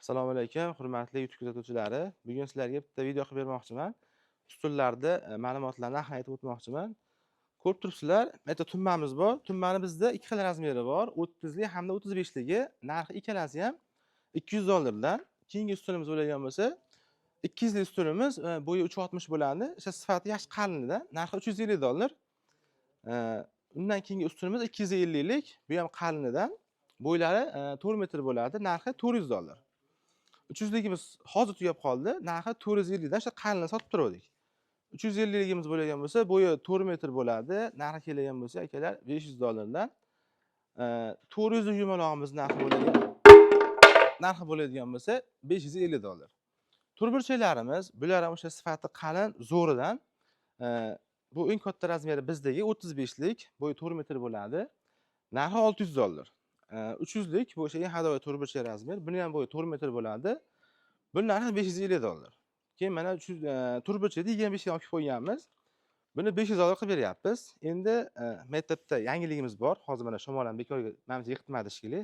Assalomu alaykum, hurmatli YouTube kuzatuvchilari. Bugun sizlarga bitta video qilib bermoqchiman. Ustunlarda ma'lumotlarni aytib o'tmoqchiman. Ko'rib turibsizlar, bitta tumbamiz bor. Tumbani bizda ikki xil razmeri bor, 30 lik hamda 35 ligi. Narxi ikkalasi ham $200 dan. Keyingi ustunimiz bo'ladigan bo'lsa, 200 lik ustunimiz bo'yi 3.60 bo'ladi. Sifati yaxshi qalinida. Narxi $350. Undan keyingi ustunimiz 250 lik, bu ham qalinidan. Bo'ylari 4 metr bo'ladi. Narxi $400. 300 ligimiz hozir tugab qoldi. Narxi 450 dan, o'sha qalinini sotib turdik. 350 ligimiz bo'lgan bo'lsa, bo'yi 4 metr bo'ladi. Narxi kelgan bo'lsa, akalar $500 dan. 400 lik yumalog'imiz narxi bo'ladigan bo'lsa $550. Turburchaklarimiz, bular ham o'sha sifati qalin, zo'ridan. Bu eng katta razmeri bizdagi 35 lik, bo'yi 4 metr bo'ladi. Narxi $600. 300 lik bu o'sha eng hadovoy turburchak razmer. Buni ham bo'yi 4 metr bo'ladi. Buning narxi $550. Keyin mana turburchakni 25 ga olib qo'yganmiz. Buni $500 qilib beryapmiz. Endi maktabda yangiligimiz bor. Hozir mana shamol ham bekorga menimcha yiqitmadi shekilli.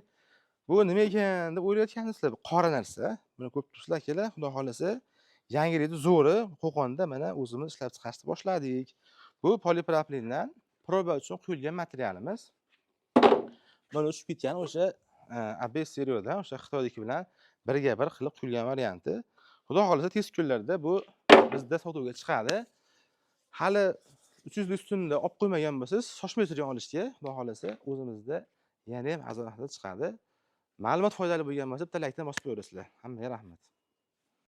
Bu nima ekan deb o'ylayotgansizlar, bu qora narsa. Buni ko'rib turibsizlar akalar, xudo xolasa yangilikni zo'ri Qo'qonda mana o'zimiz ishlab chiqarishni boshladik. Bu poliproplendan proba uchun quyilgan materialimiz. Mana uchib ketgan o'sha ABS seriodan, o'sha Xitoydagi bilan birga bir qilib quyilgan varianti. Xudo xolasa tez kunlarda bu bizda sotuvga chiqadi. Hali 300 lik ustunni olib qo'ymagan bo'lsangiz, shoshmay turing olishga. Xudo xolasa o'zimizda yana ham arzon narxda chiqadi. Ma'lumot foydali bo'lgan bo'lsa, bitta laykdan bosib qo'yaverasizlar. Hammaga rahmat.